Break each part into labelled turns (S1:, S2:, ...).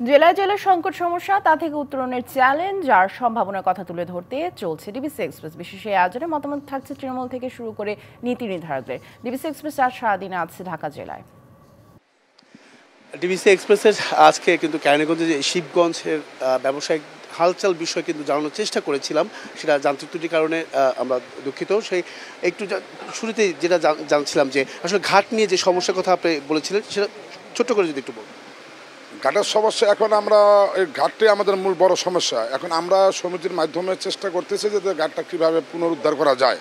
S1: জেলায় জেলায় সংকট সমস্যা তা থেকে উত্তরণের চ্যালেঞ্জ আর সম্ভাবনার কথা তুলে ধরতে চলছে ডিবিসি এক্সপ্রেস। বিশেষ এই আয়োজনে মতামত থাকছে তৃণমূল থেকে শুরু করে নীতি নির্ধারকদের। ডিবিসি এক্সপ্রেস আজ সারাদিনে আছে ঢাকা জেলায়।
S2: ডিবিসি এক্সপ্রেসের আজকে কিন্তু কেরানীগঞ্জে যে শিবগঞ্জের ব্যবসায়িক হালচাল বিষয় কিন্তু জানানোর চেষ্টা করেছিলাম, সেটা যান্ত্রিক ত্রুটির কারণে আমরা দুঃখিত। সেই একটু শুরুতেই যেটা জানছিলাম যে আসলে ঘাট নিয়ে যে সমস্যার কথা আপনি বলেছিলেন, সেটা ছোট্ট করে যদি একটু বলুন।
S3: ঘাটের সমস্যা এখন আমরা এই ঘাটটাই আমাদের মূল বড় সমস্যা। এখন আমরা সমিতির মাধ্যমে চেষ্টা করতেছি যে ঘাটটা কীভাবে পুনরুদ্ধার করা যায়,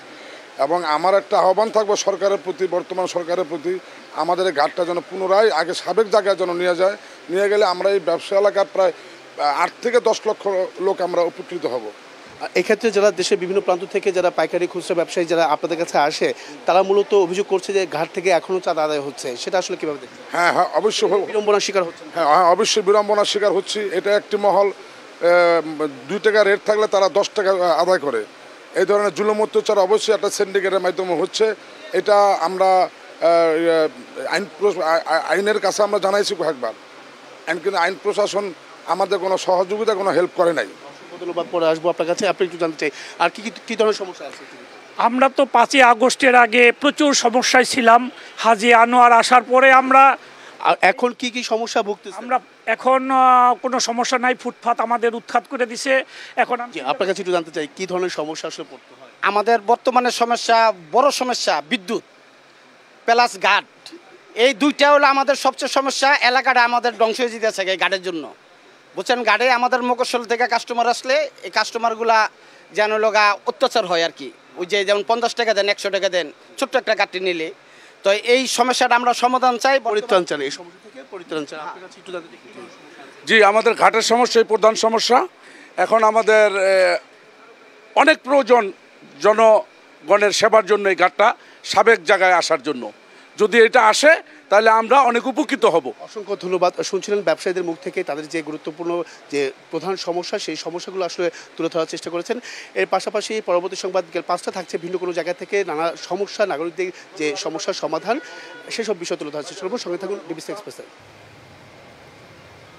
S3: এবং আমার একটা আহ্বান থাকবে সরকারের প্রতি, বর্তমান সরকারের প্রতি, আমাদের এই ঘাটটা যেন পুনরায় আগে সাবেক জায়গায় যেন নিয়ে গেলে আমরা এই ব্যবসা এলাকার প্রায় 8 থেকে 10 লক্ষ লোক আমরা উপকৃত হব।
S2: এক্ষেত্রে যারা দেশের বিভিন্ন প্রান্ত থেকে যারা পাইকারি খুচরা ব্যবসায়ী যারা আপনাদের কাছে আসে, তারা মূলত অভিযোগ করছে যে ঘাট থেকে এখনও চাঁদা আদায় হচ্ছে, সেটা আসলে কীভাবে দেখছেন?
S3: হ্যাঁ, অবশ্যই
S2: বিড়ম্বনার শিকার হচ্ছে।
S3: হ্যাঁ, অবশ্যই বিড়ম্বনার শিকার হচ্ছি। এটা একটি মহল 2 টাকা রেট থাকলে তারা 10 টাকা আদায় করে। এই ধরনের জুলুম অত্যাচার অবশ্যই একটা সিন্ডিকেটের মাধ্যমে হচ্ছে। এটা আমরা আইনের কাছে আমরা জানাইছি কয়েকবার, কিন্তু আইন প্রশাসন আমাদের কোনো সহযোগিতা, কোনো হেল্প করে নাই।
S2: ধন্যবাদ, পরে আসবো আপনার কাছে। আপনি একটু জানতে চাই আর কি ধরনের সমস্যা আছে?
S4: আমরা তো 5ই আগস্টের আগে প্রচুর সমস্যায় ছিলাম। হাজী আনোয়ার আসার পরে আমরা
S2: এখন কি সমস্যা ভুগতেছি?
S4: আমরা এখন কোনো সমস্যা নাই, ফুটপাত আমাদের উৎখাত করে দিছে। এখন
S2: আপনার কাছে একটু জানতে চাই কি ধরনের সমস্যা আসলে পড়তে হয়?
S5: আমাদের বর্তমানে সমস্যা, বড় সমস্যা বিদ্যুৎ প্লাস ঘাট, এই দুইটা হলো আমাদের সবচেয়ে সমস্যা। এলাকাটা আমাদের ধ্বংস হয়ে যেতেছে এই ঘাটের জন্য, বুঝছেন। ঘাটে আমাদের মকসল থেকে কাস্টমার আসলে এই কাস্টমারগুলা যেন লগা অত্যাচার হয় আর কি। ওই যে যেমন 50 টাকা দেন, 100 টাকা দেন ছোট্ট একটা ঘাটটি নিলে। তো এই সমস্যাটা আমরা সমাধান চাই,
S2: পরিত্রাণ চাই, এই সমস্যা থেকে পরিত্রাণ চাই। আপনার কাছে একটু জানতে চাই।
S3: জি, আমাদের ঘাটের সমস্যাই প্রধান সমস্যা। এখন আমাদের অনেক প্রয়োজন জনগণের সেবার জন্য এই ঘাটটা সাবেক জায়গায় আসার জন্য। যদি এটা আসে তাহলে আমরা অনেক উপকৃত হব।
S2: অসংখ্য ধন্যবাদ। শুনছিলেন ব্যবসায়ীদের মুখ থেকে তাদের যে গুরুত্বপূর্ণ যে প্রধান সমস্যা, সেই সমস্যাগুলো আসলে তুলে ধরার চেষ্টা করেছেন। এর পাশাপাশি পরবর্তী সংবাদ বিকেল 5টা থাকছে ভিন্ন কোনো জায়গা থেকে নানা সমস্যা, নাগরিকদের যে সমস্যার সমাধান, সেসব বিষয় তুলে ধরার চেষ্টা করব। সঙ্গে থাকুন ডিবিসি এক্সপ্রেসে।